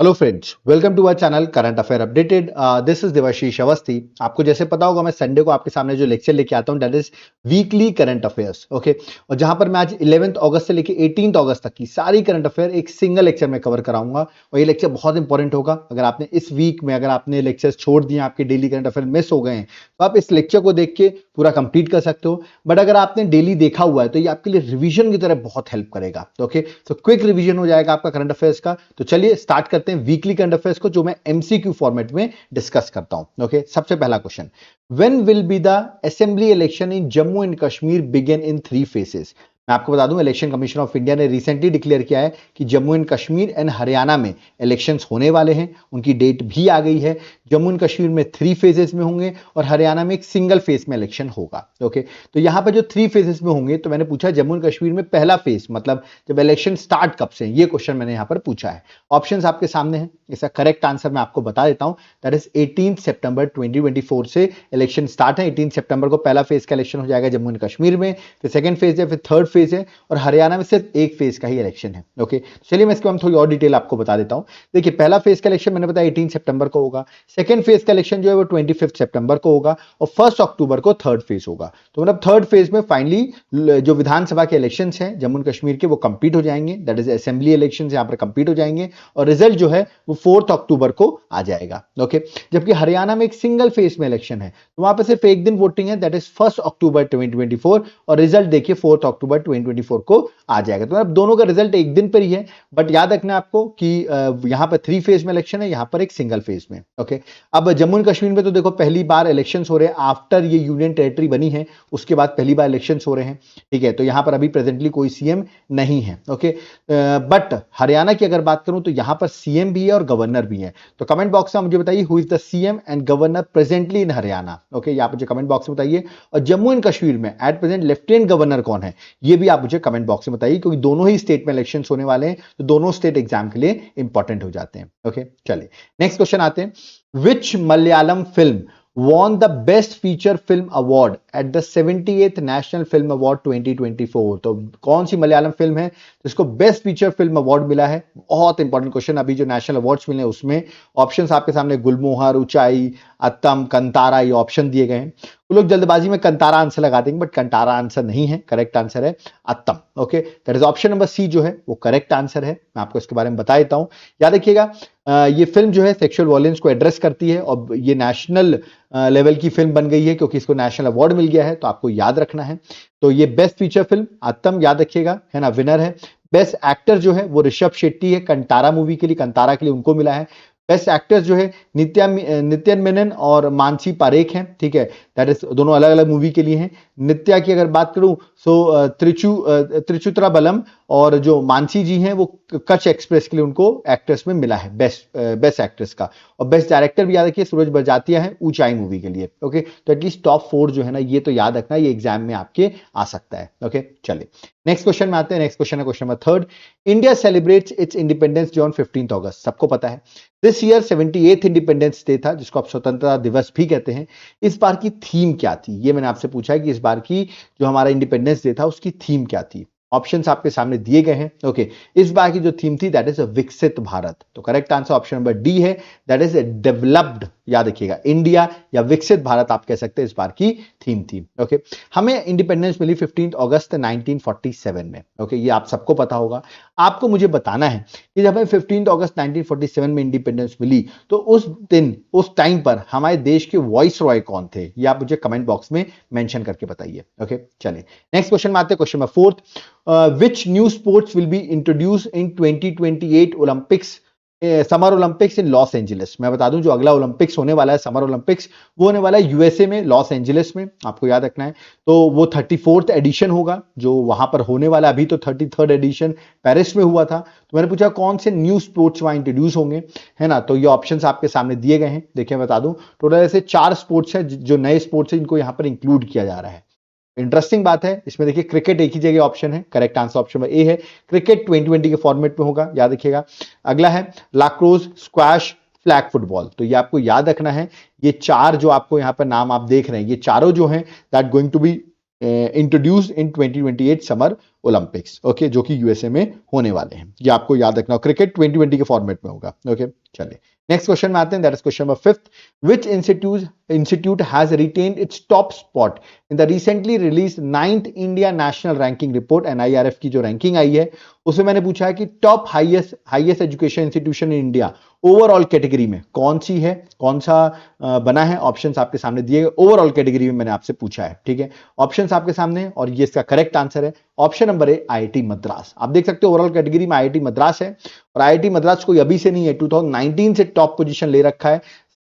Hello friends, welcome to our channel current affair updated. This is Devashish Awasthi. आपको जैसे पता होगा, मैं संडे को आपके सामने जो लेक्चर लेके आता हूं that is weekly current affairs. Okay, और जहां पर मैं आज 11th अगस्त से लेके 18th अगस्त तक की सारी करंट अफेयर एक सिंगल लेक्चर में कवर कराऊंगा। और ये लेक्चर बहुत इंपॉर्टेंट होगा। अगर आपने इस वीक में अगर आपने लेक्चर्स छोड़ दिए, आपके डेली करंट अफेयर मिस हो गए हैं, तो आप इस लेक्चर को देख के पूरा कंप्लीट कर सकते हो। बट अगर आपने डेली देखा हुआ है तो ये आपके लिए रिवीजन की तरह बहुत हेल्प करेगा। ओके, तो क्विक रिवीजन हो जाएगा आपका करंट अफेयर्स का। तो चलिए स्टार्ट करते हैं वीकली करंट अफेयर्स को, जो मैं एमसीक्यू फॉर्मेट में डिस्कस करता हूं। ओके, सबसे पहला question, when will be the assembly election in Jammu and Kashmir begin in 3 phases. मैं आपको बता दूं, इलेक्शन कमीशन ऑफ इंडिया ने रिसेंटली डिक्लेयर किया है कि जम्मू एंड कश्मीर एंड हरियाणा में इलेक्शंस होने वाले हैं। उनकी डेट भी आ गई है। जम्मू एंड कश्मीर में 3 फेजेस में होंगे और हरियाणा में एक सिंगल फेज में इलेक्शन होगा। ओके, तो यहां पर जो 3 फेजेस में होंगे, तो मैंने पूछा जम्मू एंड कश्मीर में पहला फेज मतलब जब इलेक्शन स्टार्ट कब से, ये क्वेश्चन मैंने यहां पर पूछा है। ऑप्शंस आपके सामने हैं। इसका करेक्ट आंसर मैं आपको बता देता हूं, दैट इज 18 सितंबर 2024 से इलेक्शन स्टार्ट है। 18 सितंबर को पहला फेज का इलेक्शन हो जाएगा जम्मू एंड कश्मीर में, फिर सेकंड फेज है, फिर थर्ड फेज है, और हरियाणा में सिर्फ एक फेज का ही इलेक्शन है। ओके, चलिए मैं इसके बाद थोड़ी और डिटेल आपको बता देता हूं। देखिए, पहला फेज का इलेक्शन मैंने बताया 18 सितंबर को होगा, सेकंड फेज का इलेक्शन जो है वो 25 सितंबर को होगा, और 1 अक्टूबर को थर्ड फेज होगा। तो मतलब थर्ड फेज में फाइनली जो विधानसभा के इलेक्शन हैं जम्मू एंड कश्मीर के, वो कंप्लीट हो जाएंगे, दैट इज असेंबली इलेक्शन यहां पर कंप्लीट हो जाएंगे, और रिजल्ट जो है वो 4 अक्टूबर को आ जाएगा। ओके, जबकि हरियाणा में एक सिंगल फेज में इलेक्शन है, तो वहां पर सिर्फ एक दिन वोटिंग है, दैट इज 1 अक्टूबर 2024, और रिजल्ट देखिए 4 अक्टूबर 2024 को आ जाएगा। तो मतलब दोनों का रिजल्ट एक दिन पर ही है। बट याद रखना आपको कि यहां पर 3 फेज में इलेक्शन है, यहां पर एक सिंगल फेज में। ओके, अब जम्मू एंड कश्मीर में तो देखो पहली बार इलेक्शन हो रहे हैं आफ्टर ये यूनियन टेरिटरी बनी है, उसके बाद पहली बार इलेक्शन हो रहे हैं। ठीक है, तो यहां पर अभी प्रेजेंटली कोई सीएम नहीं है। ओके, बट हरियाणा की अगर बात करूं तो यहां पर सीएम भी है और गवर्नर भी है। तो कमेंट बॉक्स में मुझे बताइए who is the CM and governor presently in Haryana. Okay, आप मुझे कमेंट बॉक्स में बताइए। और जम्मू एंड कश्मीर में एट प्रेजेंट लेफ्टिनेंट गवर्नर कौन है, ये भी आप मुझे कमेंट बॉक्स में बताइए, क्योंकि दोनों ही स्टेट में इलेक्शन होने वाले हैं, तो दोनों स्टेट एग्जाम के लिए इंपॉर्टेंट हो जाते हैं। ओके, चलिए नेक्स्ट क्वेश्चन आते हैं। Which Malayalam film won the best feature film award at the 78th National Film Award 2024। तो कौन सी मलयालम फिल्म है जिसको बेस्ट फीचर फिल्म अवार्ड मिला है? बहुत इंपॉर्टेंट क्वेश्चन। अभी जो नेशनल अवार्ड्स मिले उसमें ऑप्शंस आपके सामने गुलमोहर, ऊंचाई, अत्तम, कंतारा, ये ऑप्शन दिए गए हैं। वो लोग जल्दबाजी में कंतारा आंसर लगा देंगे, बट कंतारा आंसर नहीं है, करेक्ट आंसर है Attam. Okay, that is option number C जो है वो करेक्ट आंसर है। मैं आपको इसके बारे में बता देता हूं। याद रखिएगा, ये फिल्म जो है सेक्सुअल वॉयलेंस को एड्रेस करती है, और ये नेशनल लेवल की फिल्म बन गई है क्योंकि इसको नेशनल अवार्ड मिल गया है, तो आपको याद रखना है। तो ये बेस्ट फीचर फिल्म अत्तम, याद रखिएगा, है ना, विनर है। बेस्ट एक्टर जो है वो ऋषभ शेट्टी है, कंतारा मूवी के लिए, कंतारा के लिए उनको मिला है। बेस्ट एक्टर्स जो है नित्या मेनन और मानसी पारेख हैं। ठीक है, दैट इज दोनों अलग अलग मूवी के लिए हैं। नित्या की अगर बात करूं तो त्रिचुत्रा बलम, और जो मानसी जी हैं वो कच्छ एक्सप्रेस के लिए उनको एक्ट्रेस में मिला है बेस्ट एक्ट्रेस का। और बेस्ट डायरेक्टर भी याद रखिए सूरज बड़जात्या है ऊंचाई मूवी के लिए। ओके, तो एटलीस्ट टॉप 4 जो है ना, ये तो याद रखना, ये एग्जाम में आपके आ सकता है। ओके, चलिए नेक्स्ट क्वेश्चन में आते हैं। नेक्स्ट क्वेश्चन है question number 3। India celebrates it's independence day on 15 अगस्त। सबको पता है this year 78th independence day था, जिसको आप स्वतंत्रता दिवस भी कहते हैं। इस बार की थीम क्या थी, ये मैंने आपसे पूछा है कि इस बार की जो हमारा इंडिपेंडेंस डे था उसकी थीम क्या थी। ऑप्शंस आपके सामने दिए गए हैं। ओके, इस बार की जो थीम थी दैट इज विकसित भारत। तो correct answer option number D है, दैट इज डेवलप्ड। याद रखिएगा, इंडिया या विकसित भारत आप कह सकते हैं इस बार की थीम थी। ओके, हमें इंडिपेंडेंस मिली 15 अगस्त 1947 में। ओके, ये आप सबको पता होगा। आपको मुझे बताना है कि जब हमें 15 अगस्त 1947 में इंडिपेंडेंस मिली, तो उस दिन उस टाइम पर हमारे देश के वॉइस रॉय कौन थे, ये आप मुझे कमेंट बॉक्स में मेंशन करके बताइए। ओके, चलिए नेक्स्ट क्वेश्चन में आते हैं। Question number 4, which new sports will be introduce in 2028 Olympics summer Olympics in Los Angeles. मैं बता दूं, जो अगला ओलंपिक्स होने वाला है समर ओलंपिक्स, वो होने वाला है यूएसए में, लॉस एंजलिस में, आपको याद रखना है। तो वो 34th एडिशन होगा जो वहां पर होने वाला है। अभी तो 33rd एडिशन पेरिस में हुआ था। तो मैंने पूछा कौन से न्यू स्पोर्ट्स वहां इंट्रोड्यूस होंगे, है ना। तो ये ऑप्शंस आपके सामने दिए गए हैं। देखिए बता दूं, टोटल ऐसे 4 स्पोर्ट्स है जो नए स्पोर्ट्स है, इनको यहां पर इंक्लूड किया जा रहा है। इंटरेस्टिंग बात है इसमें, देखिए क्रिकेट एक ही जगह ऑप्शन है, करेक्ट आंसर ऑप्शन ए है। क्रिकेट 2020 के फॉर्मेट में होगा, याद रखिएगा। अगला है लाक्रोज, स्क्वैश, फ्लैग फुटबॉल। तो ये आपको याद रखना है। ये 4 जो आपको यहां पर नाम आप देख रहे हैं, ये चारों जो हैं that going to be introduced in 2028 summer Olympics, okay, जो कि यूएसए में होने वाले हैं। ये आपको याद रखना, क्रिकेट 2020 के फॉर्मेट में होगा। ओके, चलिए नेक्स्ट क्वेश्चन में आते हैं, that is question number 5th। Which institute has retained its top spot in the recently release 9th India national ranking report, NIRF की जो रैंकिंग आई है उसमें मैंने पूछा है कि top highest education institution in India overall category में कौन सी है, कौन सा बना है। ऑप्शंस आपके सामने दिए गए, ओवरऑल कैटेगरी में मैंने आपसे पूछा है, ठीक है। ऑप्शंस आपके सामने हैं और ये इसका करेक्ट आंसर है। ऑप्शन नंबर ए आईआईटी मद्रास। आप देख सकते हो ओवरऑल कैटेगरी में आईआईटी मद्रास है, और आईआईटी मद्रास कोई अभी से नहीं है, 2019 से टॉप पोजीशन ले रखा है।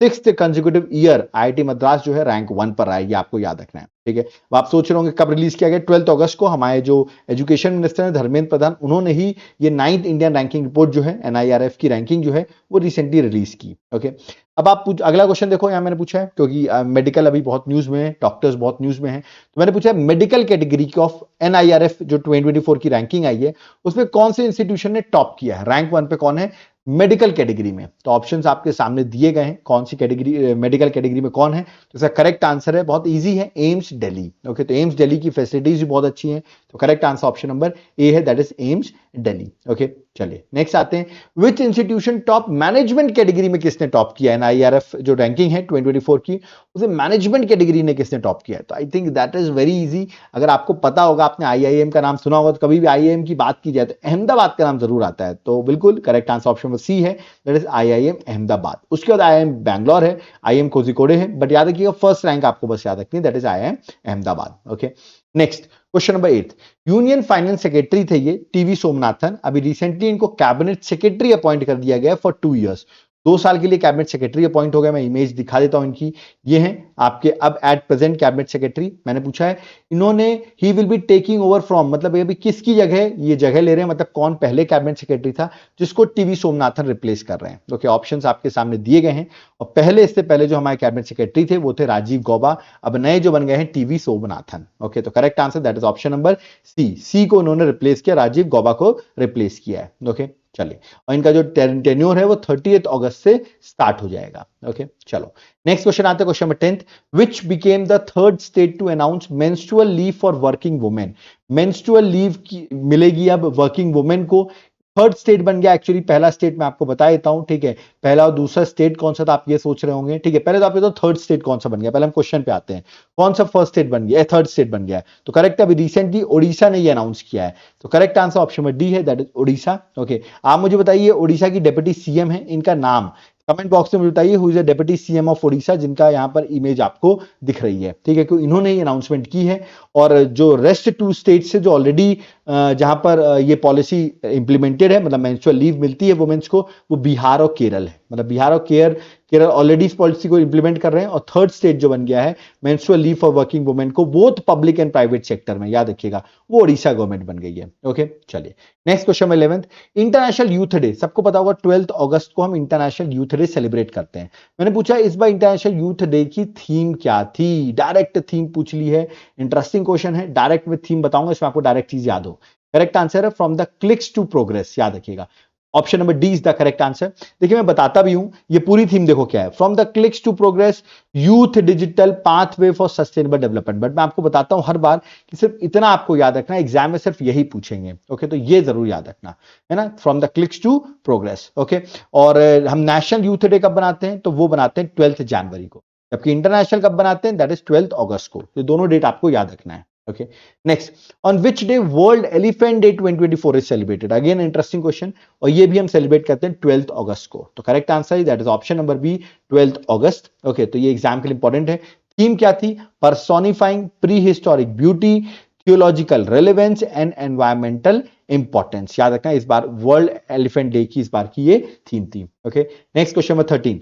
6th consecutive year IIT Madras जो है रैंक 1 पर रहा है, ये आपको याद रखना है, ठीक है। अब आप सोच रहे होंगे कब रिलीज किया गया, 12 अगस्त को हमारे जो एजुकेशन मिनिस्टर है धर्मेंद्र प्रधान, उन्होंने ही ये 9th इंडियन रैंकिंग रिपोर्ट जो है एनआईआरएफ की रैंकिंग जो है वो रिसेंटली रिलीज की। ओके, अब आप अगला क्वेश्चन देखो, यहां मैंने पूछा है क्योंकि मेडिकल अभी बहुत न्यूज में है, डॉक्टर्स बहुत न्यूज में है, तो मैंने पूछा है मेडिकल कैटेगरी ऑफ एनआईआरएफ जो 2024 की रैंकिंग आई है उसमें कौन से इंस्टीट्यूशन ने टॉप किया है, रैंक 1 पे कौन है मेडिकल कैटेगरी में। तो ऑप्शंस आपके सामने दिए गए हैं, कौन सी कैटेगरी मेडिकल कैटेगरी में कौन है। तो इसका करेक्ट आंसर है, बहुत इजी है, एम्स दिल्ली। ओके, तो एम्स दिल्ली की फैसिलिटीज भी बहुत अच्छी हैं, तो correct answer option number A है, that is AIIMS Delhi. Okay, चलिए नेक्स्ट आते हैं, which institution top management category में किसने टॉप किया है। एनआईआरएफ जो रैंकिंग है 2024 की, उसे मैनेजमेंट कैटेगरी ने किसने टॉप किया है। तो आई think that is very easy. अगर आपको पता होगा, आपने आईआईएम का नाम सुना होगा, तो कभी भी आईआईएम की बात की जाए तो अहमदाबाद का नाम जरूर आता है, तो बिल्कुल correct answer option number C है, दैट इज आईआईएम अहमदाबाद। उसके बाद आईआईएम बैंगलोर है, आईआईएम कोझिकोडे है, बट याद रखिएगा फर्स्ट रैंक आपको बस याद रखनी है, that is IIM Ahmedabad. Okay, next question number 8, union finance secretary थे ये टीवी सोमनाथन, अभी रिसेंटली इनको कैबिनेट सेक्रेटरी अपॉइंट कर दिया गया फॉर 2 इयर्स, 2 साल के लिए कैबिनेट सेक्रेटरी अपॉइंट हो गया। मैं इमेज दिखा देता हूं इनकी, ये हैं आपके अब एट प्रेजेंट कैबिनेट सेक्रेटरी। मैंने पूछा है इन्होंने he will be taking over from, मतलब ये भी किसकी जगह ये जगह ले रहे हैं, मतलब कौन पहले कैबिनेट सेक्रेटरी था जिसको टीवी सोमनाथन रिप्लेस कर रहे हैं। ओके, ऑप्शंस आपके सामने दिए गए हैं, और पहले इससे पहले जो हमारे कैबिनेट सेक्रेटरी थे वो थे राजीव गौबा, अब नए जो बन गए हैं टीवी सोमनाथन। ओके, तो correct answer that is option number C को उन्होंने रिप्लेस किया, राजीव गौबा को रिप्लेस किया है। ओके, चलिए, और इनका जो टेन्योर है वो 30 अगस्त से स्टार्ट हो जाएगा। ओके, चलो नेक्स्ट क्वेश्चन आते हैं, question number 10, which became the third state to announce menstrual leave for working women. Menstrual leave की मिलेगी अब वर्किंग वुमेन को, थर्ड स्टेट बन गया। एक्चुअली पहला स्टेट मैं आपको बता देता हूं, ठीक है, पहला और दूसरा स्टेट कौन सा था आप ये सोच रहे होंगे, ठीक है, पहले तो आप ये तो थर्ड स्टेट कौन सा बन गया, पहले हम क्वेश्चन पे आते हैं, कौन सा फर्स्ट स्टेट बन गया, थर्ड स्टेट बन गया। तो करेक्ट, अभी रिसेंटली ओडिशा ने ये अनाउंस किया है, तो correct answer option number D है, दैट इज ओडिशा। ओके, आप मुझे बताइए ओडिशा की डिप्टी सीएम है, इनका नाम कमेंट बॉक्स में बताइए, who is the deputy CM of Odisha, जिनका यहां पर इमेज आपको दिख रही है, ठीक है, क्योंकि इन्होंने ही अनाउंसमेंट की है। और जो रेस्ट 2 स्टेट से जो ऑलरेडी जहां पर ये पॉलिसी इंप्लीमेंटेड है, मतलब मेंस्ट्रुअल लीव मिलती है वुमेन्स को, वो बिहार और केरल है, मतलब बिहार और केरल ऑलरेडी इस पॉलिसी को इंप्लीमेंट कर रहे हैं। और थर्ड स्टेट जो बन गया है menstrual leave for working women को, both public and private sector में, याद रखिएगा, वो ओडिशा गवर्नमेंट बन गई है। ओके, चलिए next question 11th, international youth day, सबको पता होगा 12 अगस्त को हम इंटरनेशनल यूथ डे सेलिब्रेट करते हैं। मैंने पूछा इस बार इंटरनेशनल यूथ डे की थीम क्या थी, डायरेक्ट थीम पूछ ली है, इंटरेस्टिंग क्वेश्चन है, डायरेक्ट में थीम बताऊंगा, इसमें आपको डायरेक्ट चीज याद हो। करेक्ट आंसर है from the clicks to progress, याद रखिएगा, option number D is the correct answer. देखिए मैं बताता भी हूं, ये पूरी थीम देखो क्या है, from the clicks to progress youth digital pathway for sustainable development. But मैं आपको बताता हूं हर बार कि सिर्फ इतना आपको याद रखना, एग्जाम में सिर्फ यही पूछेंगे। ओके, तो ये जरूर याद रखना है ना, from the clicks to progress. Okay, और हम नेशनल यूथ डे कब बनाते हैं, तो वो बनाते हैं 12 जनवरी को, जबकि इंटरनेशनल कब बनाते हैं, दैट इज 12 अगस्त को। तो दोनों डेट आपको याद रखना है। Okay, next, on which day World Elephant Day 2024 is celebrated? Again interesting question, और ये भी हम सेलिब्रेट करते हैं 12 अगस्त को। तो करेक्ट आंसर है that is option number B, 12 अगस्त। ओके, तो ये एग्जाम के लिए इंपॉर्टेंट है। थीम क्या थी, personifying pre historic beauty, theological relevance and environmental importance. याद रखना, इस बार वर्ल्ड एलिफेंट डे की इस बार की ये थीम थी। Okay, next question number 13,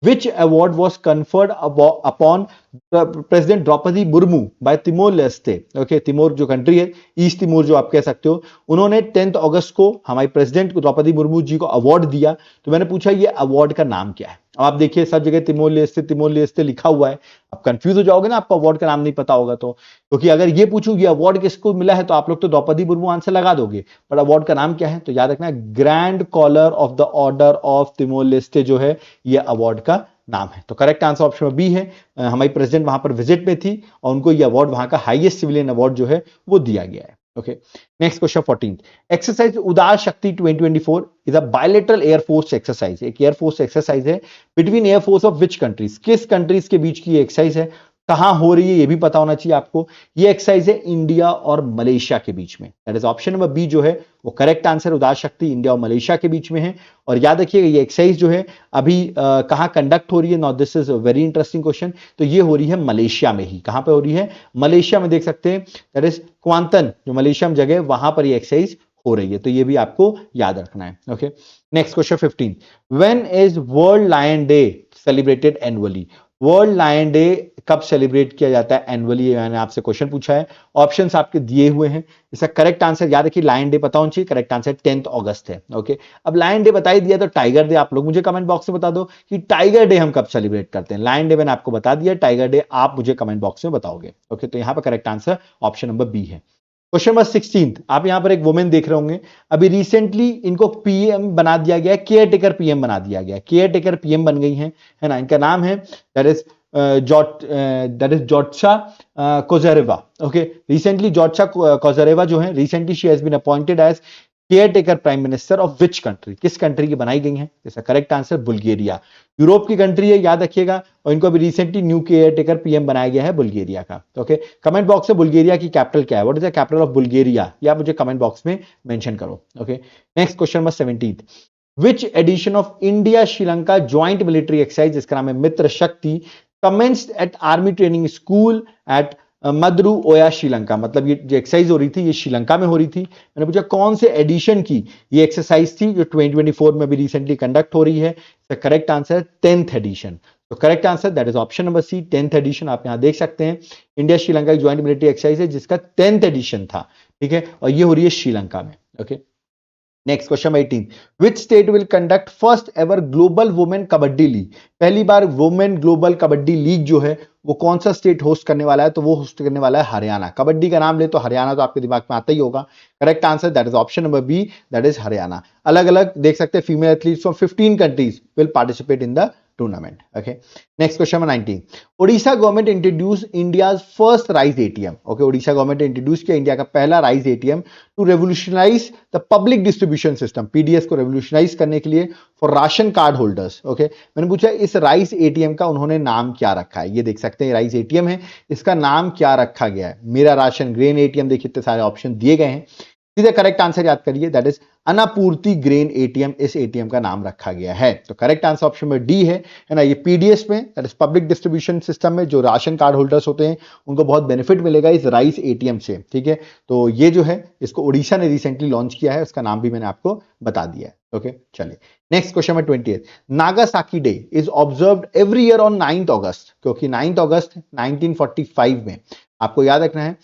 which award was conferred upon president Draupadi Murmu by Timor Leste. Okay, Timor जो कंट्री है, ईस्ट तिमोर जो आप कह सकते हो, उन्होंने 10 अगस्त को हमारी प्रेसिडेंट द्रौपदी मुर्मू जी को अवार्ड दिया। तो मैंने पूछा ये अवार्ड का नाम क्या है। अब आप देखिए सब जगह तिमोर लेस्टे लिखा हुआ है, आप कंफ्यूज हो जाओगे ना, आपको अवार्ड का नाम नहीं पता होगा तो, क्योंकि अगर ये पूछूं ये अवार्ड किसको मिला है तो आप लोग तो द्रौपदी मुर्मू आंसर लगा दोगे, पर अवार्ड का नाम क्या है, तो याद रखना grand collar of the order of Timor Leste जो है ये अवार्ड का नाम है। तो करेक्ट आंसर ऑप्शन बी है, हमारी प्रेसिडेंट वहां पर विजिट में थी और उनको ये अवार्ड, वहां का हाईएस्ट सिविलियन अवार्ड जो है वो दिया गया है। ओके, नेक्स्ट क्वेश्चन 14, एक्सरसाइज उदार शक्ति 2024 is a bilateral air force exercise, एक एयरफोर्स एक्सरसाइज है between air force of which countries, किस कंट्रीज के बीच की एक्सरसाइज है, कहां हो रही है ये भी पता होना चाहिए आपको। ये एक्सरसाइज है इंडिया और मलेशिया के बीच में, that is option number B जो है वो करेक्ट आंसर, उदार शक्ति इंडिया और मलेशिया के बीच में है। और याद रखिएगा ये एक्सरसाइज जो है अभी कहां कंडक्ट हो रही है, not this is very interesting question, तो ये हो रही है मलेशिया में ही। कहां पे हो रही है, मलेशिया में, देख सकते हैं दैट इज क्वांतन, जो मलेशिया में जगह है वहां पर ये एक्सरसाइज हो रही है, तो ये भी आपको याद रखना है। Okay, next question 15, when is world lion day celebrated annually, world lion day कब सेलिब्रेट किया जाता है एनुअली, मैंने आपसे क्वेश्चन पूछा है, ऑप्शंस आपके दिए हुए हैं। इसका करेक्ट आंसर याद रखिए, लायन डे पता होना चाहिए, करेक्ट आंसर 10 अगस्त है। ओके, अब लायन डे बता ही दिया तो टाइगर डे आप लोग मुझे कमेंट बॉक्स में बता दो कि टाइगर डे हम कब सेलिब्रेट करते हैं। लायन डे मैंने आपको बता दिया, टाइगर डे आप मुझे कमेंट बॉक्स में बताओगे। ओके, तो यहां पर correct answer option number B है। क्वेश्चन नंबर 16, आप यहां पर एक वुमेन देख रहे होंगे, अभी रिसेंटली इनको पीएम बना दिया गया, केयर टेकर पीएम बना दिया गया, केयर टेकर पीएम बन गई है ना। इनका नाम है that is Georgia Kozareva. Okay, recently Georgia Kozareva जो है, recently she has been appointed as caretaker prime minister of which country, किस कंट्री की बनाई गई है, इसका करेक्ट आंसर बुल्गारिया, यूरोप की कंट्री है, याद रखिएगा। और इनको अभी recently new caretaker PM बनाया गया है बुल्गारिया का। ओके, कमेंट बॉक्स में बुल्गारिया की कैपिटल क्या है, what is the capital of Bulgaria, या मुझे कमेंट बॉक्स में मेंशन करो। Okay, next question number 17, which edition of India Sri Lanka joint military exercise, जिसका नाम है Mitra Shakti, commenced at army training school at Madura Oya Sri Lanka, मतलब ये जो एक्सरसाइज हो रही थी ये श्रीलंका में हो रही थी। मैंने पूछा कौन से एडिशन की ये एक्सरसाइज थी जो 2024 में भी रिसेंटली कंडक्ट हो रही है, करेक्ट आंसर 10th एडिशन। तो correct answer that is option number C, 10th edition. आप यहां देख सकते हैं इंडिया श्रीलंका की ज्वाइंट मिलिट्री एक्सरसाइज है जिसका 10th एडिशन था, ठीक है, और ये हो रही है श्रीलंका में। Okay, next question 18, which state will conduct first ever global women kabaddi league, पहली बार वुमेन ग्लोबल कबड्डी लीग जो है वो कौन सा स्टेट होस्ट करने वाला है, तो वो होस्ट करने वाला है हरियाणा। कबड्डी का नाम ले तो हरियाणा तो आपके दिमाग में आता ही होगा, correct answer that is option number B, that is Haryana. अलग अलग देख सकते हैं female athletes from 15 countries will participate in the tournament. Okay, next question 19, Odisha government introduce India first rice ATM. Okay, Odisha government introduce किया इंडिया का पहला rice ATM to revolutionize the public distribution system, PDS को revolutionize करने के लिए for ration card holders. Okay, मैंने पूछा इस राइस एटीएम का उन्होंने नाम क्या रखा है, ये देख सकते हैं राइस एटीएम है, इसका नाम क्या रखा गया है, मेरा राशन, ग्रेन एटीएम, देखिए इतने सारे ऑप्शन दिए गए हैं, सीधे करेक्ट आंसर याद करिए, दैट इज अनापूर्ति ग्रेन एटीएम, इस एटीएम का नाम रखा गया है। तो करेक्ट आंसर ऑप्शन में डी है ना। ये पीडीएस में that is public distribution system में जो राशन कार्ड होल्डर्स होते हैं उनको बहुत बेनिफिट मिलेगा इस राइस एटीएम से, ठीक है। तो ये जो है इसको ओडिशा ने रिसेंटली लॉन्च किया है, उसका नाम भी मैंने आपको बता दिया है। ओके, चलिए नेक्स्ट क्वेश्चन में 20th, Nagasaki day is observed every year on 9th अगस्त, क्योंकि 9th अगस्त 1945 में, आपको याद रखना है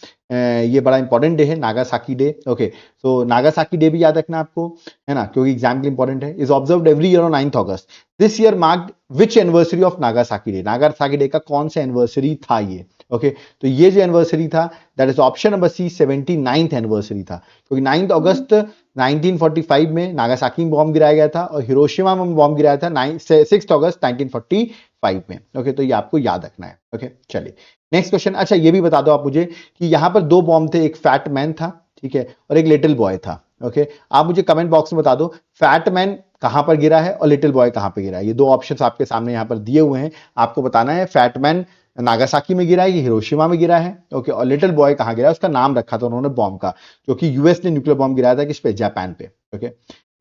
ये बड़ा इंपॉर्टेंट डे है नागासाकी डे। ओके, तो नागासाकी डे भी याद रखना आपको, है ना, क्योंकि एग्जाम के लिए इंपॉर्टेंट है। Is observed every year on 9th August, this year marked which anniversary of Nagasaki day, Nagasaki day का कौन सा एनिवर्सरी था ये। ओके, तो ये जो एनिवर्सरी था that is option number C, 79th anniversary था, क्योंकि 9th अगस्त 1945 में नागासाकी में बॉम्ब गिराया गया था और हिरोशिमा में बॉम्ब गिराया था 6 अगस्त 1945 में। ओके, तो ये आपको याद रखना है। ओके, चलिए नेक्स्ट क्वेश्चन। अच्छा, ये भी बता दो आप मुझे कि यहां पर दो बॉम्ब थे, एक फैट मैन था, ठीक है, और एक लिटिल बॉय था। ओके, आप मुझे कमेंट बॉक्स में बता दो फैट मैन कहां पर गिरा है और लिटिल बॉय कहां पर गिरा है। ये दो ऑप्शंस आपके सामने यहां पर दिए हुए हैं, आपको बताना है फैट मैन नागासाकी में गिरा है, ये हिरोशिमा में गिरा है। ओके, और लिटिल बॉय कहां गिरा है, उसका नाम रखा था उन्होंने बॉम्ब का, क्योंकि यूएस ने न्यूक्लियर बॉम्ब गिराया था किस पे, जापान पे। Okay,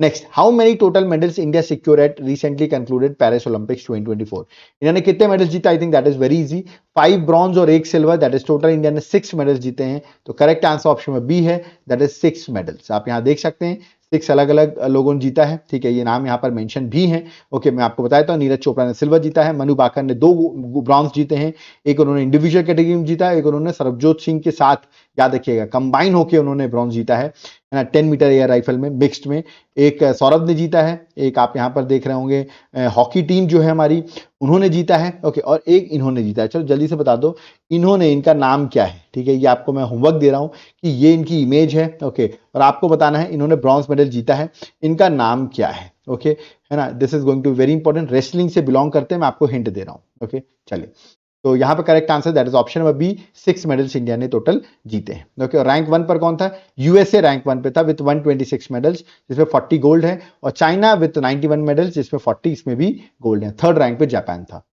next, how many total medals India secure at recently concluded Paris Olympics 2024, India ने कितने मेडल्स जीता, I think that is very easy, 5 bronze और 1 silver, that is total India ने 6 मेडल्स जीते हैं। तो करेक्ट आंसर ऑप्शन में B है, दैट इज 6 मेडल्स। आप यहां देख सकते हैं 6 अलग अलग लोगों ने जीता है, ठीक है, ये नाम यहां पर मेंशन भी है। ओके, मैं आपको बताया था नीरज चोपड़ा ने सिल्वर जीता है, मनु भाकर ने 2 ब्रॉन्ज जीते हैं, एक उन्होंने इंडिविजुअल कैटेगरी में जीता है, एक उन्होंने सरबजोत सिंह के साथ, याद रखिएगा, कंबाइन होकर उन्होंने ब्रॉन्ज जीता है ना, 10 मीटर एयर राइफल में मिक्स्ड में। एक सौरभ ने जीता है, एक आप यहां पर देख रहे होंगे हॉकी टीम जो है हमारी उन्होंने जीता है। ओके, और एक इन्होंने जीता है। चलो जल्दी से बता दो इन्होंने, इनका नाम क्या है, ठीक है, ये आपको मैं होमवर्क दे रहा हूं कि ये इनकी इमेज है। ओके, और आपको बताना है इन्होंने ब्रॉन्ज मेडल जीता है, इनका नाम क्या है। ओके, है ना, this is going to very important, wrestling से बिलोंग करते हैं, मैं आपको हिंट दे रहा हूं। ओके, चलिए तो यहाँ पे correct answer that is option number B, 6 medals India ने टोटल जीते हैं। ओके, रैंक 1 पर कौन था? यूएसए रैंक 1 पे था विथ 126 मेडल्स, जिसमें 40 गोल्ड है, और चाइना विथ 91 मेडल्स, जिसमें 40 इसमें भी गोल्ड है। थर्ड रैंक पे जापान था।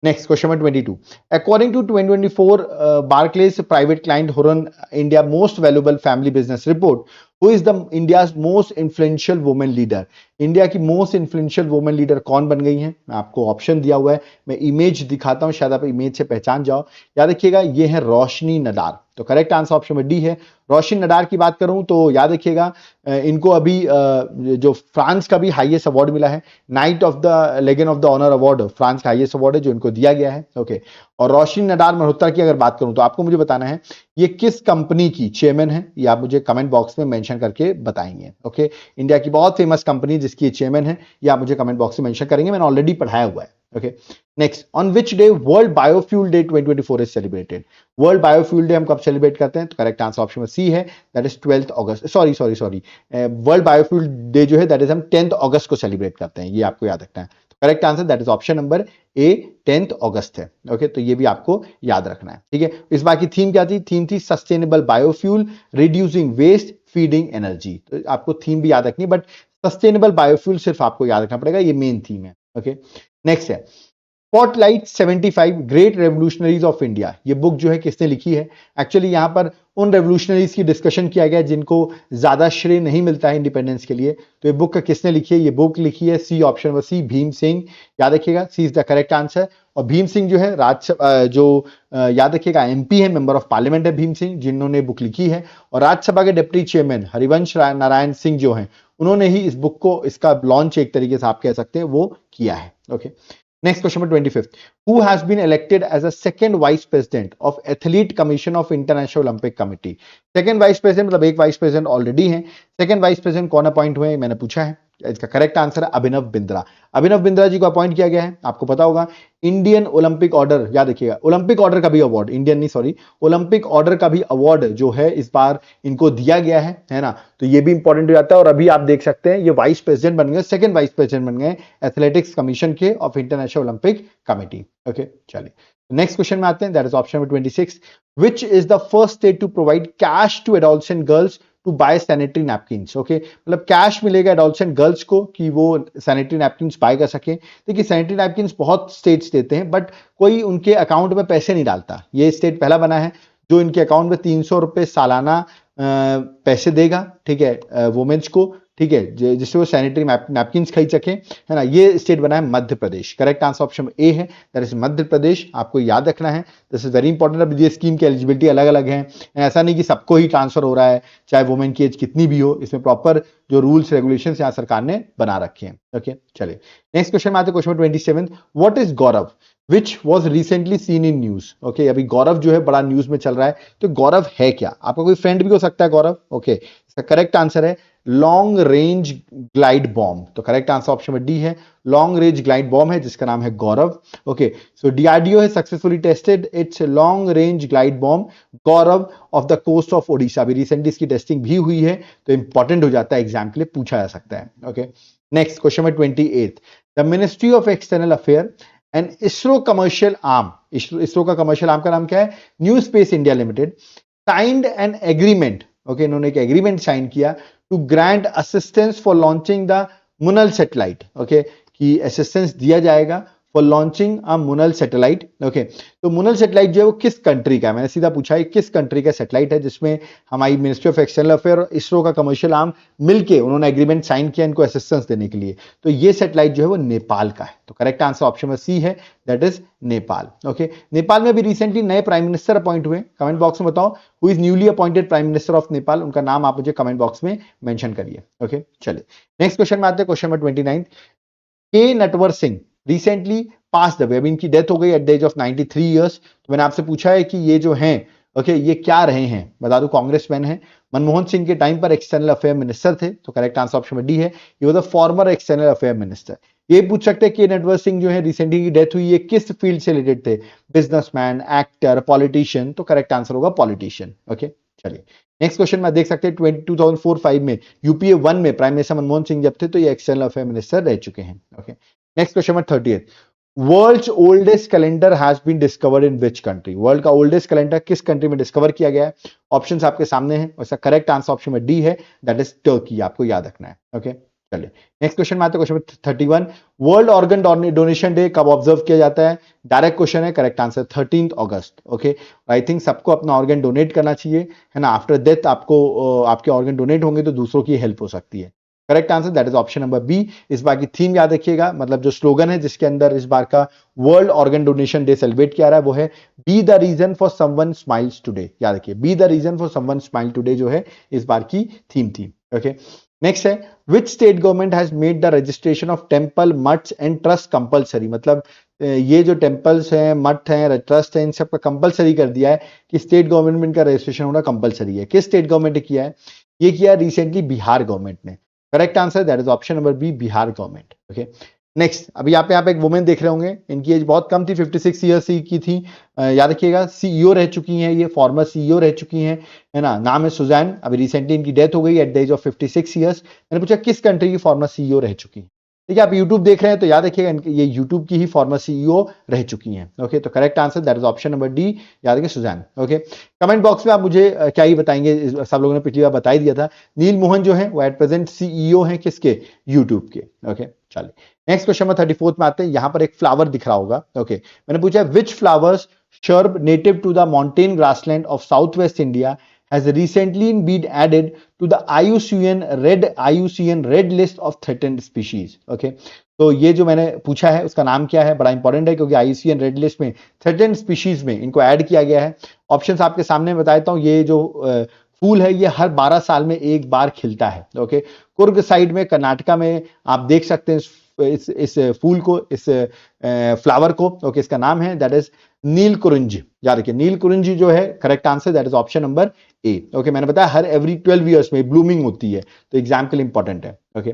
Next question number 22, according to 2024 Barclays private client Hurun India most valuable family business report, who is the India's most influential women leader? India की most influential women leader कौन बन गई हैं? मैं आपको option दिया हुआ है, मैं इमेज दिखाता हूं, शायद आप इमेज से पहचान जाओ। याद रखिएगा, ये है रोशनी नडार। तो करेक्ट आंसर ऑप्शन में डी है। रोशनी नडार की बात करूं तो याद रखिएगा, इनको अभी जो फ्रांस का भी हाईएस्ट अवार्ड मिला है, knight of the legend of the honour award, France का हाईएस्ट अवार्ड है जो इनको दिया गया है। ओके, और रोशनी नडार मल्होत्रा की अगर बात करूं तो आपको मुझे बताना है ये किस कंपनी की चेयरमैन है, ये आप मुझे कमेंट बॉक्स में मेंशन करके बताएंगे। ओके, इंडिया की बहुत फेमस कंपनी जिसकी चेयरमैन है, ये आप मुझे कमेंट बॉक्स में मेंशन करेंगे, मैंने ऑलरेडी पढ़ाया हुआ है। Okay, next, on which day world biofuel day 2024 is celebrated? World biofuel day हम कब सेलिब्रेट करते हैं? तो करेक्ट आंसर ऑप्शन में सी है, that is 12 August. Sorry, world biofuel day जो है दैट इज हम 10 अगस्त को सेलिब्रेट करते हैं, ये आपको याद रखना है। तो correct answer that is option number ए, 10 अगस्त है। ओके, तो ये भी आपको याद रखना है। ठीक है, इस बार की थीम क्या थी? थीम थी sustainable biofuel, reducing waste, feeding energy. तो आपको थीम भी याद रखनी है, बट सस्टेनेबल बायोफ्यूल सिर्फ आपको याद रखना पड़ेगा, ये मेन थीम है। ओके, नेक्स्ट है spotlight 75 great revolutionaries of India. ये बुक जो है किसने लिखी है? एक्चुअली यहां पर उन रेवोल्यूशनरीज की डिस्कशन किया गया जिनको ज्यादा श्रेय नहीं मिलता है इंडिपेंडेंस के लिए। तो ये बुक किसने लिखी है? ये बुक लिखी है C, option number C, Bhim Singh. याद रखिएगा, C is the correct answer. और भीम सिंह जो है याद रखिएगा एमपी है, मेंबर ऑफ पार्लियामेंट है भीम सिंह, जिन्होंने बुक लिखी है। और राज्यसभा के डिप्टी चेयरमैन हरिवंश नारायण सिंह जो है, उन्होंने ही इस बुक को, इसका लॉन्च एक तरीके से आप कह सकते हैं वो किया है। Okay, next question number 25, who has been elected as a second vice president of athlete commission of international olympic committee? second vice president मतलब एक vice president ऑलरेडी है, second vice president कौन अपॉइंट हुए मैंने पूछा है। इसका करेक्ट आंसर है अभिनव बिंद्रा। अभिनव बिंद्रा जी को अपॉइंट किया गया है, आपको पता होगा इंडियन ओलंपिक ऑर्डर, याद रखिएगा ओलंपिक ऑर्डर का भी अवार्ड, इंडियन नहीं सॉरी, ओलंपिक ऑर्डर का भी अवार्ड जो है इस बार इनको दिया गया है ना। तो ये भी इंपॉर्टेंट हो जाता है। और अभी आप देख सकते हैं ये वाइस प्रेसिडेंट बन गए, सेकंड वाइस प्रेसिडेंट बन गए एथलेटिक्स कमीशन के of international Olympic committee. Okay, चलिए नेक्स्ट क्वेश्चन में आते हैं, that is option number 26, which is the first state to provide cash to adolescent girls to buy sanitary napkins? Okay, मतलब cash मिलेगा adolescent girls को कि वो सैनिटरी नैपकिन्स बाय कर सके। देखिए सैनिटरी नैपकिन्स बहुत स्टेट्स देते हैं, बट कोई उनके अकाउंट में पैसे नहीं डालता। ये स्टेट पहला बना है जो इनके अकाउंट में 300 रुपए सालाना पैसे देगा, ठीक है, वुमेन्स को, ठीक है, जिससे वो सैनिटरी नैपकिन्स खरीद सके, है ना। ये स्टेट बना है Madhya Pradesh. Correct answer option A है, दैट इज मध्य प्रदेश। आपको याद रखना है, दिस इज वेरी इंपॉर्टेंट। अब ये स्कीम की एलिजिबिलिटी अलग अलग है, ऐसा नहीं कि सबको ही ट्रांसफर हो रहा है, चाहे वुमेन की एज कितनी भी हो। इसमें प्रॉपर जो रूल्स रेगुलेशंस यहाँ सरकार ने बना रखे हैं। ओके, चलिए नेक्स्ट क्वेश्चन में आते हैं, question 27, what is Gaurav which was recently seen in news? Okay, अभी गौरव जो है बड़ा न्यूज में चल रहा है, तो गौरव है क्या? आपका कोई फ्रेंड भी हो सकता है गौरव। ओके, इसका करेक्ट आंसर है लॉन्ग रेंज ग्लाइड बॉम्ब। तो करेक्ट आंसर ऑप्शन में डी है, लॉन्ग रेंज ग्लाइड बॉम्ब है जिसका नाम है गौरव। ओके, सो डीआरडीओ है successfully tested its long range glide bomb Gaurav off the coast of Odisha. अभी रिसेंटली इसकी टेस्टिंग भी हुई है, तो इंपॉर्टेंट हो जाता है, एग्जाम के लिए पूछा जा सकता है। ओके, नेक्स्ट क्वेश्चन में 28, the ministry of external affair and ISRO commercial arm, ISRO का कमर्शियल आर्म का नाम क्या है? New space India limited, signed an agreement. Okay, इन्होंने एक एग्रीमेंट साइन किया to grant assistance for launching the Munal satellite. Okay, कि असिस्टेंस दिया जाएगा for launching a Munal satellite. Okay, तो मुनल सैटेलाइट जो है वो किस कंट्री का है? मैंने सीधा पूछा है किस कंट्री का सैटेलाइट है, जिसमें हमारी मिनिस्ट्री ऑफ एक्सटर्नल अफेयर और इसरो का कमर्शियल आर्म मिलके उन्होंने एग्रीमेंट साइन किया इनको असिस्टेंस देने के लिए। तो ये सैटेलाइट जो है वो नेपाल का है। तो करेक्ट आंसर ऑप्शन में सी है, that is Nepal. Okay, Nepal में भी रिसेंटली नए प्राइम मिनिस्टर अपॉइंट हुए। कमेंट बॉक्स में बताओ who is newly appointed prime minister of Nepal, उनका नाम आप मुझे कमेंट बॉक्स में मेंशन करिए। ओके, चलिए नेक्स्ट क्वेश्चन में आते हैं, question number 29, K Natwar Singh recently pass the way, अभी इनकी डेथ हो गई at the age of 93 years. तो मैंने आपसे पूछा है कि ये जो हैं, ओके, ये क्या रहे हैं? बता दूं कांग्रेसमैन है, मनमोहन सिंह के टाइम पर एक्सटर्नल अफेयर मिनिस्टर थे। तो करेक्ट आंसर ऑप्शन में डी है, ये was the former external affair minister. ये पूछ सकते हैं कि नटवर सिंह जो है रिसेंटली की डेथ हुई, ये किस फील्ड से रिलेटेड थे? Businessman, actor, politician? तो करेक्ट आंसर होगा पॉलिटिशियन। ओके, चलिए नेक्स्ट क्वेश्चन में देख सकते हैं 2004-5 में यूपीए 1 में प्राइम मिनिस्टर मनमोहन सिंह जब थे, तो ये एक्सटर्नल अफेयर मिनिस्टर रह चुके हैं। ओके, नेक्स्ट क्वेश्चन में 30th, world's oldest calendar has been discovered in which country? World का ओल्डेस्ट कैलेंडर किस कंट्री में डिस्कवर किया गया है? ऑप्शंस आपके सामने हैं, उसका करेक्ट आंसर ऑप्शन में डी है, दैट इज टर्की। आपको याद रखना है। ओके, चलिए नेक्स्ट क्वेश्चन में आते हैं, question 31। World organ donation day कब ऑब्जर्व किया जाता है? डायरेक्ट क्वेश्चन है, correct answer 13 August. Okay, I think सबको अपना ऑर्गन डोनेट करना चाहिए, है ना। आफ्टर डेथ आपको आपके ऑर्गन डोनेट होंगे तो दूसरों की हेल्प हो सकती है। Correct answer that is option number B. इस बार की थीम याद रखिएगा, मतलब जो स्लोगन है जिसके अंदर इस बार का world organ donation day celebrate किया रहा है वो है be the reason for someone smiles today. याद रखिए, be the reason for someone smile today जो है इस बार की थीम थी। ओके, नेक्स्ट है, which state government has made the registration of temple mutts and trust compulsory? मतलब ये जो टेम्पल्स हैं, मठ हैं, ट्रस्ट हैं, इन सबका कंपलसरी कर दिया है कि स्टेट गवर्नमेंट में इनका रजिस्ट्रेशन होना कंपलसरी है। किस स्टेट गवर्नमेंट ने किया है? ये किया रिसेंटली बिहार गवर्नमेंट ने। Correct answer that is option number B, Bihar government. Okay, next, अभी आप यहाँ पे एक वुमेन देख रहे होंगे, इनकी एज बहुत कम थी, 56 ईयर्स की थी। याद रखिएगा, सीईओ रह चुकी हैं, ये फॉर्मर सीईओ रह चुकी हैं, है ना। नाम है सुजैन, अभी रिसेंटली इनकी डेथ हो गई at the age of 56 years. मैंने पूछा किस कंट्री की फॉर्मर सीईओ रह चुकी है? ठीक है, आप यूट्यूब देख रहे हैं तो याद रखिएगा ये यूट्यूब की ही फॉर्मर सीईओ रह चुकी हैं। ओके, तो correct answer that is option number D, याद रखिए सुजैन। ओके, कमेंट बॉक्स में आप मुझे क्या ही बताएंगे, सब लोगों ने पिछली बार बता ही दिया था। नील मोहन जो है वो एट प्रेजेंट सीईओ हैं किसके? यूट्यूब के। ओके, चलिए नेक्स्ट क्वेश्चन में 34 में आते हैं। यहां पर एक फ्लावर दिख रहा होगा। ओके, मैंने पूछा विच flowers shrub native to the mountain grassland of southwest India has recently been added to the IUCN red list of threatened species. Okay, तो ये जो मैंने पूछा है उसका नाम क्या है? बड़ा इंपॉर्टेंट है क्योंकि IUCN रेड लिस्ट में थ्रेटेंड स्पीशीज में इनको ऐड किया गया है। ऑप्शंस आपके सामने बता देता हूँ। ये जो फूल है ये हर 12 साल में एक बार खिलता है। ओके, कुर्ग साइड में कर्नाटका में आप देख सकते हैं इस फूल को, इस फ्लावर को। ओके, इसका नाम है दैट इज नील कुरिंज। याद रखिए, नील कुरिंज जो है correct answer that is option number A. Okay, मैंने बताया हर एवरी 12 ईयर्स में ब्लूमिंग होती है, तो एग्जाम के लिए इंपॉर्टेंट है। ओके,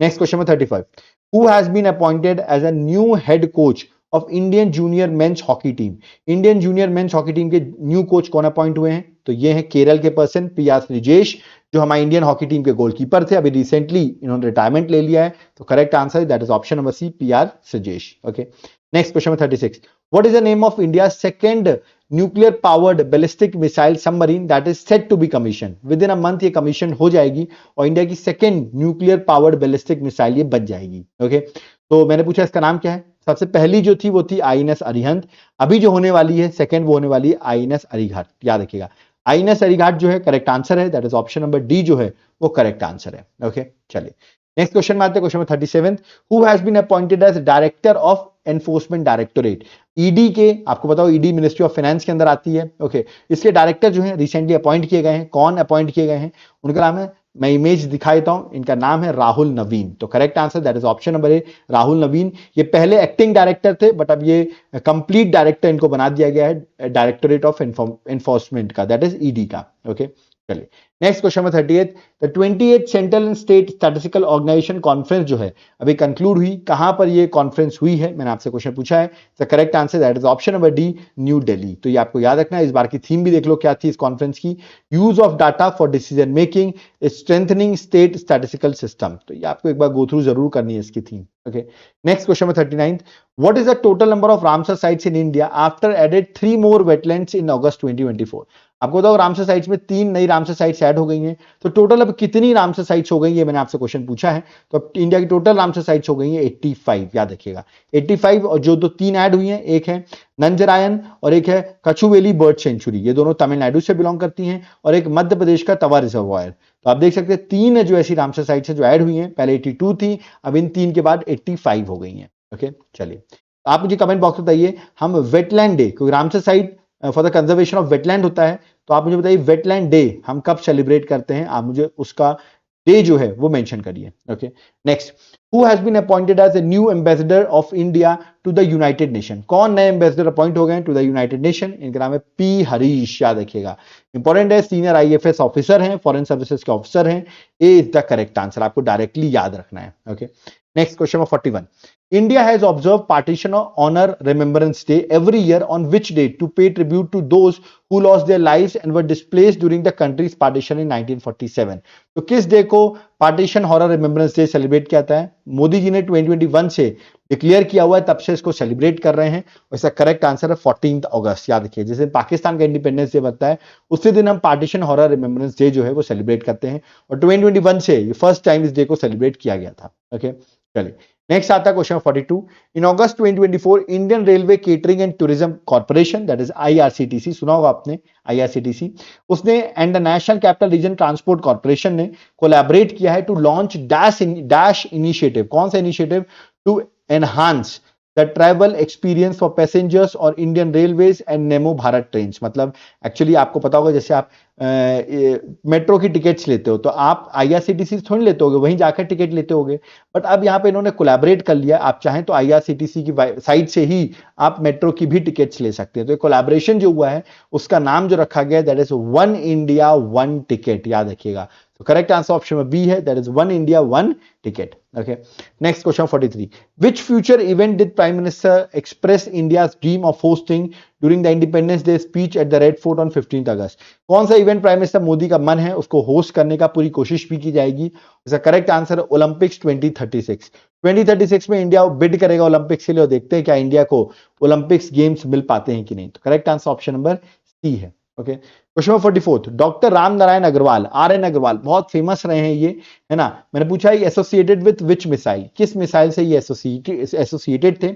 नेक्स्ट क्वेश्चन में 35। Who has been appointed as a new head coach of Indian junior men's hockey team? Indian junior men's hockey team के न्यू कोच कौन अपॉइंट हुए हैं? तो ये है केरल के पर्सन पी.आर. श्रीजेश, जो हमारे इंडियन हॉकी टीम के गोलकीपर थे। अभी रिसेंटली इन्होंने रिटायरमेंट ले लिया है, तो correct answer that is option number C, P R. Sreejesh. Okay, next question में 36। What is the name of India second nuclear powered ballistic missile submarine that is set to be commission? With in a month ये commission हो जाएगी और India की second nuclear powered ballistic missile ये बन जाएगी। Okay, तो मैंने पूछा इसका नाम क्या है? सबसे पहली जो थी वो थी आईएनएस अरिहंत। अभी जो होने वाली है सेकंड वो होने वाली है आईएनएस अरिघाट। याद रखिएगा, आईएनएस अरिघाट जो है करेक्ट आंसर है, that is option number D जो है वो करेक्ट आंसर है। ओके, चलिए नेक्स्ट क्वेश्चन में आते हैं, क्वेश्चन में 37। Who has been appointed as director of enforcement directorate? ED के, आपको बताओ ईडी मिनिस्ट्री ऑफ फाइनेंस के अंदर आती है। ओके, इसके डायरेक्टर जो है रिसेंटली अपॉइंट किए गए हैं। कौन अपॉइंट किए गए हैं? उनका नाम है, मैं इमेज दिखा देता हूं, इनका नाम है राहुल नवीन। तो correct answer that is option number A, Rahul Naveen. ये पहले एक्टिंग डायरेक्टर थे बट अब ये कंप्लीट डायरेक्टर इनको बना दिया गया है डायरेक्टोरेट ऑफ एनफोर्समेंट का, दैट इज ईडी का। ओके, चलिए नेक्स्ट क्वेश्चन में 38। The 28 central and state statistical organisation conference जो है अभी कंक्लूड हुई, कहां पर ये कॉन्फ्रेंस हुई है? मैंने आपसे क्वेश्चन पूछा है, the correct answer that is option number D, new Delhi. तो ये आपको याद रखना है। इस बार की थीम भी देख लो क्या थी इस कॉन्फ्रेंस की, use of data for decision making, strengthening state statistical system. तो ये आपको एक बार गो थ्रू जरूर करनी है इसकी थीम। ओके, नेक्स्ट क्वेश्चन में 39। What is the total number of Ramsar sites in India after added 3 more wetlands in August 2024? आपको बताओ रामसर साइट्स में 3 नई रामसर साइट्स ऐड हो गई हैं, तो टोटल अब कितनी रामसर साइट्स हो गई है? मैंने आपसे क्वेश्चन पूछा है, तो अब इंडिया की टोटल रामसर साइट्स हो गई है 85। याद रखिएगा 85, और जो 3 ऐड हुई हैं, एक है नंजरायन और एक है कछुवेली बर्ड सेंचुरी, ये दोनों तमिलनाडु से बिलोंग करती हैं, और एक मध्य प्रदेश का तवा रिजर्वायर। तो आप देख सकते हैं 3 जो ऐसी रामसर साइट्स है जो ऐड हुई हैं, पहले 82 थी, अब इन 3 के बाद 85 हो गई हैं। ओके, चलिए आप मुझे कमेंट बॉक्स में बताइए, हम वेटलैंड डे, क्योंकि Ramsar site for the conservation of wetland होता है, तो आप मुझे बताइए वेटलैंड डे हम कब सेलिब्रेट करते हैं? आप मुझे उसका डे जो है वो मेंशन करिए। Okay, next, who has been appointed as a new ambassador of India to the united nation? कौन नए एम्बेसडर अपॉइंट हो गए टू द यूनाइटेड नेशन? इनका नाम है पी हरीश। याद रखिएगा, इंपॉर्टेंट है, सीनियर आईएफएस ऑफिसर हैं, फॉरेन सर्विसेज के ऑफिसर हैं। ए इज द करेक्ट आंसर, आपको डायरेक्टली याद रखना है। ओके, नेक्स्ट क्वेश्चन में 41। India has observed Partition Honor Remembrance Day every year on which date to pay tribute to those who lost their lives and were displaced during the country's partition in 1947. तो किस day को partition horror remembrance day celebrate किया जाता है? मोदी जी ने 2021 से declare किया हुआ है, तब से इसको सेलिब्रेट कर रहे हैं। इसका करेक्ट आंसर है 14 अगस्त। याद रखिए, जिस दिन पाकिस्तान का इंडिपेंडेंस डे बनता है उसी दिन हम पार्टीशन हॉरर रिमेम्बरेंस डे जो है वो सेलिब्रेट करते हैं, और 2021 से फर्स्ट टाइम इस डे को सेलिब्रेट किया गया था। ओके, चलिए नेक्स्ट आता है question 42। In August 2024 Indian Railway Catering and Tourism Corporation, that is IRCTC, सुना होगा आपने आईआरसीटीसी, उसने and the National Capital Region Transport Corporation ने कोलैबोरेट किया है टू लॉन्च डैश इनिशिएटिव। कौन सा initiative? To enhance the travel experience for passengers और Indian Railways and Namo Bharat train. मतलब एक्चुअली आपको पता होगा, जैसे आप मेट्रो की टिकट्स लेते हो तो आप आईआरसीटीसी से थोड़ी लेते होगे, वहीं जाकर टिकट लेते होगे, बट अब यहाँ पे इन्होंने कोलैबोरेट कर लिया। आप चाहें तो आईआरसीटीसी की साइट से ही आप मेट्रो की भी टिकट्स ले सकते हैं। तो कोलैबोरेशन जो हुआ है उसका नाम जो रखा गया that is one India one ticket. याद रखिएगा, तो करेक्ट आंसर ऑप्शन में बी है, that is one India one ticket. Okay, next question 43। Which future event did prime minister express India's dream of hosting during the independence day speech at the red fort on 15 अगस्त? कौन सा event prime minister Modi का मन है उसको host करने का पूरी कोशिश भी की जाएगी? इसका करेक्ट आंसर है ओलंपिक्स 2036। 2036 में इंडिया बिड करेगा ओलंपिक्स के लिए, और देखते हैं क्या इंडिया को ओलंपिक्स गेम्स मिल पाते हैं कि नहीं। तो correct answer option number C है। Okay, question 44। Doctor Ram Narayan Agarwal, R N. Agarwal, बहुत फेमस रहे हैं ये, है ना। मैंने पूछा है एसोसिएटेड विथ विच मिसाइल, किस मिसाइल से ये एसोसिएटेड थे?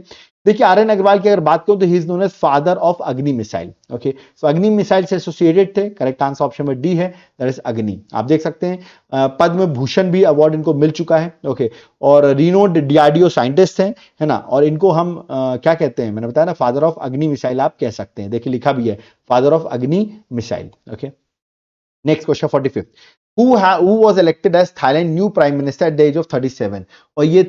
देखिए, आर.एन. अग्रवाल की अगर बात करूं तो he is known as father of Agni missile. Okay, so Agni missile से एसोसिएटेड थे। करेक्ट आंसर ऑप्शन में डी है, दैट इज अग्नि। आप देख सकते हैं पद्म भूषण भी अवार्ड इनको मिल चुका है। ओके, और रिनोड डीआरडीओ साइंटिस्ट हैं, है ना, और इनको हम क्या कहते हैं, मैंने बताया ना, फादर ऑफ अग्नि मिसाइल आप कह सकते हैं। देखिए लिखा भी है, father of Agni missile. Okay, next question 45। Who was elected as Thailand new prime minister at the age of 37? और ये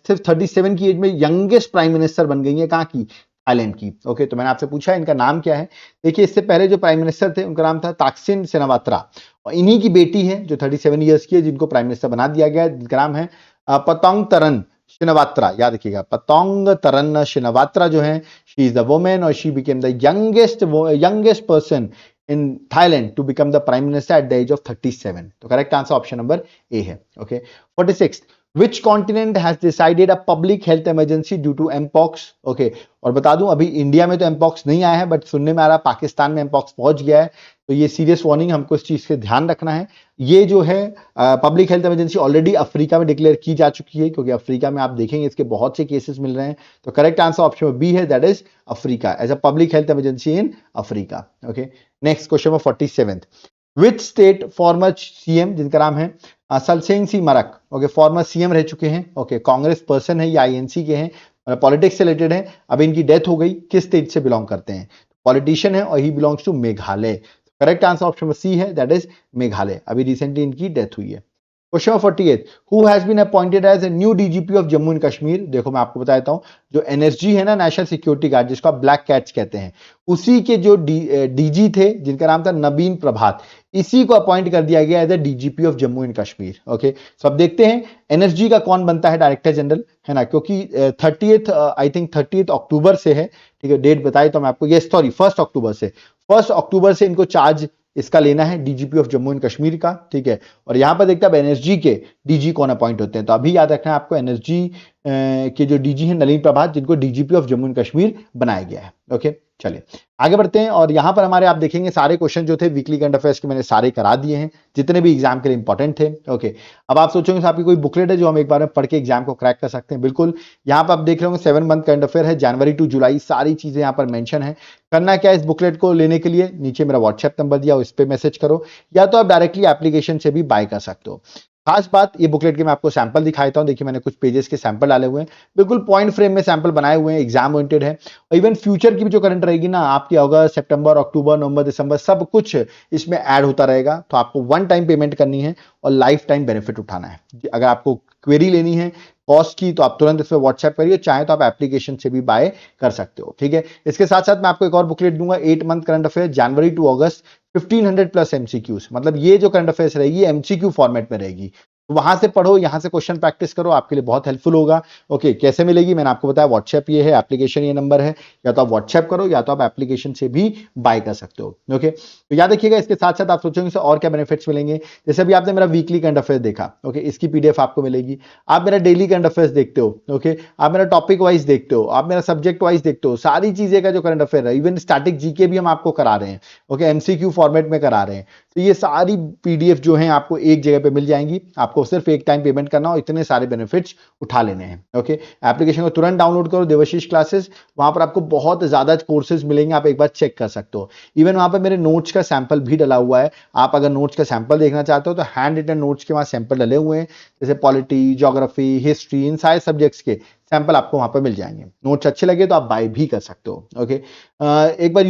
सिर्फ 37 की एज में यंगेस्ट प्राइम मिनिस्टर बन गई है, कहाँ की? थाईलैंड की। ओके, तो मैंने आपसे पूछा इनका नाम क्या है। देखिए, इससे पहले जो प्राइम मिनिस्टर थे उनका नाम था ताकसिन सिनावात्रा, और इन्हीं की बेटी है जो 37 ईयर्स की है जिनको प्राइम मिनिस्टर बना दिया गया है, जिनका नाम है पतोंगतरन शिनवात्रा। याद रखिएगा, पतोंगतरन शिनवात्रा जो है, शी इज द वुमेन और she became the youngest person in Thailand to become the prime minister at the age of 37. तो correct answer option number A है। Okay, 46। Which continent has decided a public health emergency due to mpox? Okay, और बता दूं अभी India में तो mpox नहीं आया है, बट सुनने में आ रहा पाकिस्तान में mpox पहुंच गया है। तो ये सीरियस वार्निंग, हमको इस चीज से ध्यान रखना है। ये जो है public health emergency already Africa में डिक्लेयर की जा चुकी है, क्योंकि अफ्रीका में आप देखेंगे इसके बहुत से केसेस मिल रहे हैं। तो करेक्ट आंसर ऑप्शन बी है, that is Africa, as a public health emergency in Africa. Okay, next question 47। Which state former CM, जिनका नाम है Salseng C Marak, okay, former CM रह चुके हैं। ओके, कांग्रेस पर्सन है, ये आईएनसी के हैं, पॉलिटिक्स से रिलेटेड है, अब इनकी डेथ हो गई। किस स्टेट से बिलोंग करते हैं? पॉलिटिशियन है और he belongs to Meghalaya. Correct answer option C है, दैट इज मेघालय। अभी रिसेंटली इनकी डेथ हुई है। Question 48। Who has been appointed as a new DGP of Jammu and Kashmir? देखो मैं आपको बताता हूं, जो एनएसजी है ना, नेशनल सिक्योरिटी गार्ड, जिसको आप ब्लैक कैट्स कहते हैं, उसी के जो डीजी थे जिनका नाम था नवीन प्रभात, इसी को अपॉइंट कर दिया गया as a DGP of Jammu and Kashmir. Okay, so अब देखते हैं एनएसजी का कौन बनता है डायरेक्टर जनरल, है ना, क्योंकि 30th आई थिंक 30th अक्टूबर से है। ठीक है, डेट बताई तो मैं आपको, ये सॉरी 1 अक्टूबर से, 1 अक्टूबर से इनको चार्ज इसका लेना है, DGP of Jammu and Kashmir का। ठीक है, और यहां पर देखते हैं एनएसजी के डीजी कौन अपॉइंट होते हैं। तो अभी याद रखना है आपको, एनएसजी के जो डीजी हैं नलिन प्रभात, जिनको DGP of Jammu and Kashmir बनाया गया है। ओके, चलिए आगे बढ़ते हैं। और यहां पर हमारे आप देखेंगे सारे क्वेश्चन जो थे वीकली करंट अफेयर्स के मैंने सारे करा दिए हैं, जितने भी एग्जाम के लिए इंपॉर्टेंट थे। ओके, अब आप सोचोगे आपकी कोई बुकलेट है जो हम एक बार में पढ़ के एग्जाम को क्रैक कर सकते हैं? बिल्कुल, यहां पर आप देख रहे होंगे 7 मंथ करंट अफेयर है, जनवरी टू जुलाई, सारी चीजें यहां पर मेंशन है। करना क्या है इस बुकलेट को लेने के लिए, नीचे मेरा व्हाट्सएप नंबर दिया, उस पर मैसेज करो, या तो आप डायरेक्टली एप्लीकेशन से भी बाय कर सकते हो। खास बात, ये बुकलेट के मैं आपको सैंपल दिखाता हूं। देखिए, मैंने कुछ पेजेस के सैंपल डाले हुए हैं, बिल्कुल पॉइंट फ्रेम में सैंपल बनाए हुए हैं, एग्जाम ओरिएंटेड है। और इवन फ्यूचर की भी जो करंट रहेगी ना आपकी, अगस्त, सितंबर, अक्टूबर, नवंबर, दिसंबर, सब कुछ इसमें ऐड होता रहेगा। तो आपको वन टाइम पेमेंट करनी है और लाइफ टाइम बेनिफिट उठाना है। अगर आपको क्वेरी लेनी है कॉस्ट की, तो आप तुरंत इसमें व्हाट्सएप करिए, चाहे तो आप एप्लीकेशन से भी बाय कर सकते हो। ठीक है, इसके साथ साथ मैं आपको एक और बुकलेट दूंगा, 8 month current affair, January to August, 1500 plus MCQs. मतलब ये जो करंट अफेयर्स रहेगी एमसीक्यू फॉर्मेट में रहेगी। वहां से पढ़ो, यहां से क्वेश्चन प्रैक्टिस करो, आपके लिए बहुत हेल्पफुल होगा। ओके, कैसे मिलेगी मैंने आपको बताया, व्हाट्सएप ये है, एप्लीकेशन ये नंबर है, या तो आप व्हाट्सएप करो या तो आप एप्लीकेशन से भी बाय कर सकते हो। ओके, तो याद रखिएगा, इसके साथ साथ आप सोचोगे और क्या बेनिफिट्स मिलेंगे। जैसे अभी आपने मेरा वीकली करंट अफेयर देखा, ओके, इसकी पीडीएफ आपको मिलेगी। आप मेरा डेली करंट अफेयर्स देखते हो, ओके, आप मेरा टॉपिक वाइज देखते हो, आप मेरा सब्जेक्ट वाइज देखते हो, सारी चीजें का जो करंट अफेयर है, इवन स्टैटिक जीके भी हम आपको करा रहे हैं, ओके, एमसीक्यू फॉर्मेट में करा रहे हैं। तो ये सारी पीडीएफ जो है आपको एक जगह पे मिल जाएंगी, आपको सिर्फ एक टाइम पेमेंट करना और इतने सारे बेनिफिट्स उठा लेने हैं। ओके, एप्लीकेशन को तुरंत डाउनलोड करो, देवाशीष क्लासेस, वहां पर आपको बहुत ज्यादा कोर्सेज मिलेंगे, आप एक बार चेक कर सकते हो। इवन वहां पर मेरे नोट्स का सैंपल भी डला हुआ है, आप अगर नोट्स का सैंपल देखना चाहते हो तो हैंड रिटन नोट्स के वहां सैंपल डले हुए हैं, जैसे पॉलिटी, ज्योग्राफी, हिस्ट्री, इन सारे सब्जेक्ट्स के सैंपल आपको वहां पर मिल जाएंगे। नोट्स अच्छे लगे तो आप बाय भी कर सकते हो। ओके, एक बार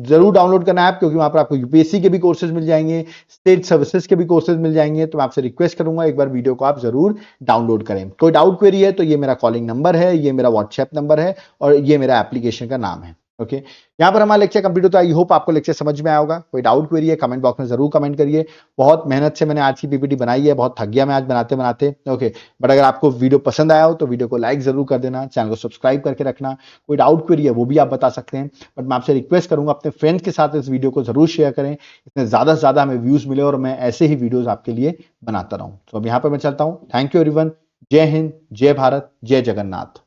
जरूर डाउनलोड करना है, क्योंकि वहां पर आपको यूपीएससी के भी कोर्सेज मिल जाएंगे, स्टेट सर्विसेज के भी कोर्सेज मिल जाएंगे। तो मैं आपसे रिक्वेस्ट करूंगा एक बार वीडियो को आप जरूर डाउनलोड करें। कोई डाउट क्वेरी है तो ये मेरा कॉलिंग नंबर है, ये मेरा व्हाट्सएप नंबर है और ये मेरा एप्लीकेशन का नाम है। ओके, यहाँ पर हमारा लेक्चर कंप्लीट होता है। आई होप आपको लेक्चर समझ में आया होगा। कोई डाउट क्वेरी है कमेंट बॉक्स में जरूर कमेंट करिए। बहुत मेहनत से मैंने आज की पीपीटी बनाई है, बहुत थक गया मैं आज बनाते बनाते। ओके, बट अगर आपको वीडियो पसंद आया हो तो वीडियो को लाइक जरूर कर देना, चैनल को सब्सक्राइब करके रखना। कोई डाउट क्वेरी है वो भी आप बता सकते हैं, बट मैं आपसे रिक्वेस्ट करूंगा अपने फ्रेंड्स के साथ इस वीडियो को जरूर शेयर करें, इसमें ज्यादा से ज्यादा हमें व्यूज मिले और मैं ऐसे ही वीडियोज आपके लिए बनाता रहूं। तो अब यहाँ पर मैं चलता हूँ। Thank you everyone. जय हिंद, जय भारत, जय जगन्नाथ।